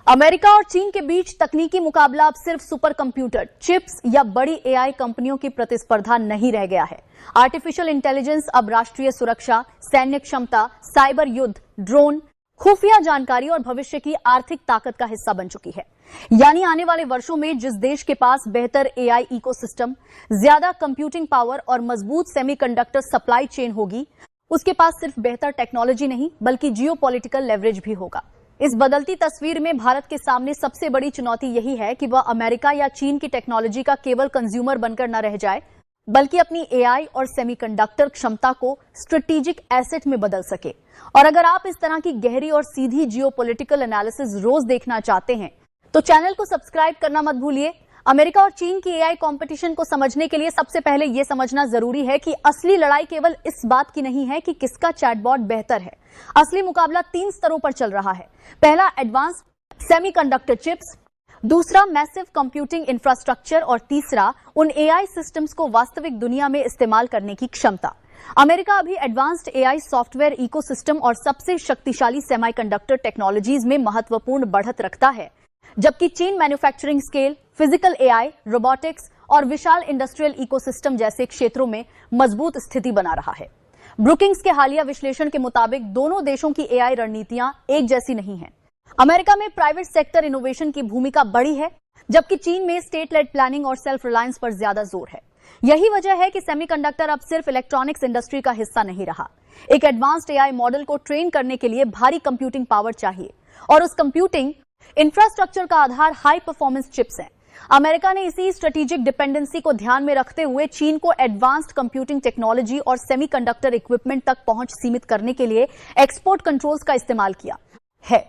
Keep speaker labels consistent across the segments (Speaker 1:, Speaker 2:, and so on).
Speaker 1: America और चीन के बीच तकनीकी मुकाबला अब सिर्फ सुपर कंप्यूटर, चिप्स या बड़ी एआई कंपनियों की प्रतिस्पर्धा नहीं रह गया है। आर्टिफिशियल इंटेलिजेंस अब राष्ट्रीय सुरक्षा, सैन्य क्षमता, साइबर युद्ध, ड्रोन, खुफिया जानकारी और भविष्य की आर्थिक ताकत का हिस्सा बन चुकी है। यानी आने वाले वर्षों में जिस देश के पास बेहतर एआई इकोसिस्टम, ज्यादा कंप्यूटिंग पावर और मजबूत सेमीकंडक्टर सप्लाई चेन होगी, उसके पास सिर्फ बेहतर टेक्नोलॉजी नहीं बल्कि जियोपॉलिटिकल लेवरेज भी होगा। इस बदलती तस्वीर में भारत के सामने सबसे बड़ी चुनौती यही है कि वह अमेरिका या चीन की टेक्नोलॉजी का केवल कंज्यूमर बनकर न रह जाए, बल्कि अपनी एआई और सेमीकंडक्टर क्षमता को स्ट्रेटेजिक एसेट में बदल सके। और अगर आप इस तरह की गहरी और सीधी जियोपॉलिटिकल एनालिसिस रोज देखना चाहते हैं तो चैनल को सब्सक्राइब करना मत भूलिए। अमेरिका और चीन की एआई कंपटीशन को समझने के लिए सबसे पहले यह समझना जरूरी है कि असली लड़ाई केवल इस बात की नहीं है कि किसका चैटबॉट बेहतर है। असली मुकाबला 3 स्तरों पर चल रहा है। पहला, एडवांस्ड सेमीकंडक्टर चिप्स, दूसरा मैसिव कंप्यूटिंग इंफ्रास्ट्रक्चर और तीसरा उन एआई सिस्टम्स को वास्तविक दुनिया में इस्तेमाल करने की क्षमता। अमेरिका अभी एडवांस्ड एआई सॉफ्टवेयर इकोसिस्टम और सबसे शक्तिशाली सेमीकंडक्टर टेक्नोलॉजीज में महत्वपूर्ण बढ़त रखता है, जबकि चीन manufacturing scale, physical AI, robotics और विशाल इंडस्ट्रियल इकोसिस्टम जैसे क्षेत्रों में मजबूत स्थिति बना रहा है। ब्रुकिंग्स के हालिया विश्लेषण के मुताबिक दोनों देशों की एआई रणनीतियां एक जैसी नहीं हैं। अमेरिका में प्राइवेट सेक्टर इनोवेशन की भूमिका बड़ी है, जबकि चीन में स्टेट लेड प्लानिंग और सेल्फ रिलायंस पर ज्यादा जोर है। यही वजह है कि सेमीकंडक्टर अब सिर्फ इलेक्ट्रॉनिक्स इंडस्ट्री का हिस्सा नहीं रहा। एक एडवांस्ड एआई मॉडल को ट्रेन करने के लिए भारी कंप्यूटिंग पावर चाहिए और उस कंप्यूटिंग इंफ्रास्ट्रक्चर का आधार हाई परफॉर्मेंस चिप्स हैं। अमेरिका ने इसी स्ट्रेटेजिक डिपेंडेंसी को ध्यान में रखते हुए चीन को एडवांस्ड कंप्यूटिंग टेक्नोलॉजी और सेमीकंडक्टर इक्विपमेंट तक पहुंच सीमित करने के लिए एक्सपोर्ट कंट्रोल्स का इस्तेमाल किया है।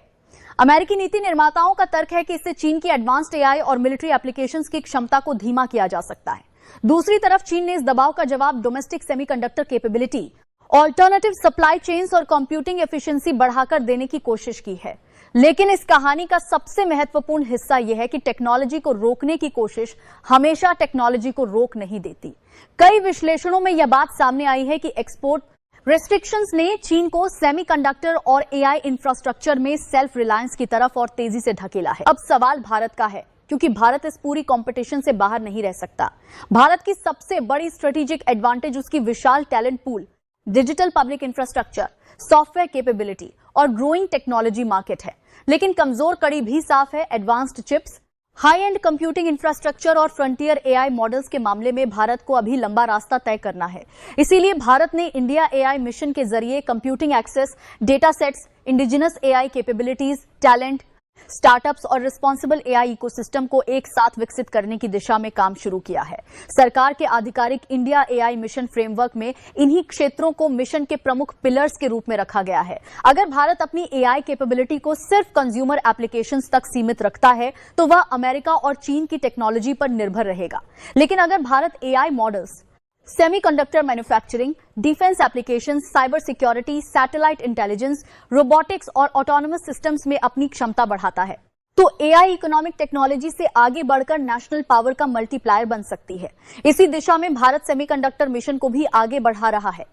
Speaker 1: अमेरिकी नीति निर्माताओं का तर्क है कि इससे चीन की एडवांस्ड एआई और मिलिट्री एप्लीकेशंस की क्षमता को धीमा किया जा सकता है। दूसरी तरफ चीन ने इस दबाव का जवाब domestic semiconductor capability, alternative supply chains और कंप्यूटिंग एफिशिएंसी बढ़ाकर देने की कोशिश की है। लेकिन इस कहानी का सबसे महत्वपूर्ण हिस्सा यह है कि टेक्नोलॉजी को रोकने की कोशिश हमेशा टेक्नोलॉजी को रोक नहीं देती। कई विश्लेषणों में यह बात सामने आई है कि एक्सपोर्ट रेस्ट्रिक्शंस ने चीन को सेमीकंडक्टर और एआई इंफ्रास्ट्रक्चर में सेल्फ रिलायंस की तरफ और तेजी से ढकेला है। अब सवाल भारत का है, क्योंकि भारत इस पूरी कंपटीशन से बाहर नहीं रह सकता। भारत की सबसे बड़ी स्ट्रेटेजिक एडवांटेज उसकी विशाल talent pool, digital public infrastructure, software capability और ग्रोइंग टेक्नोलॉजी मार्केट है। लेकिन कमजोर कड़ी भी साफ है। Advanced chips, high end computing infrastructure और फ्रंटियर एआई मॉडल्स के मामले में भारत को अभी लंबा रास्ता तय करना है। इसीलिए भारत ने इंडिया एआई मिशन के जरिए computing access, data sets, indigenous AI capabilities, talent, startups और रिस्पॉन्सिबल एआई इकोसिस्टम को एक साथ विकसित करने की दिशा में काम शुरू किया है। सरकार के आधिकारिक इंडिया एआई मिशन फ्रेमवर्क में इन्हीं क्षेत्रों को मिशन के प्रमुख पिलर्स के रूप में रखा गया है। अगर भारत अपनी एआई कैपेबिलिटी को सिर्फ कंज्यूमर एप्लीकेशंस तक सीमित रखता है तो वह अमेरिका और चीन की टेक्नोलॉजी पर निर्भर रहेगा। लेकिन अगर Bharat AI models, semiconductor manufacturing, defence applications, cyber security, satellite intelligence, robotics और ऑटोनोमस सिस्टम्स में अपनी क्षमता बढ़ाता है तो एआई इकोनॉमिक टेक्नोलॉजी से आगे बढ़कर नेशनल पावर का मल्टीप्लायर बन सकती है। इसी दिशा में भारत सेमीकंडक्टर मिशन को भी आगे बढ़ा रहा है,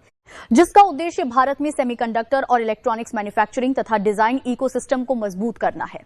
Speaker 1: जिसका उद्देश्य भारत में सेमीकंडक्टर और इलेक्ट्रॉनिक्स मैन्युफैक्चरिंग तथा डिजाइन इकोसिस्टम को मजबूत करना है।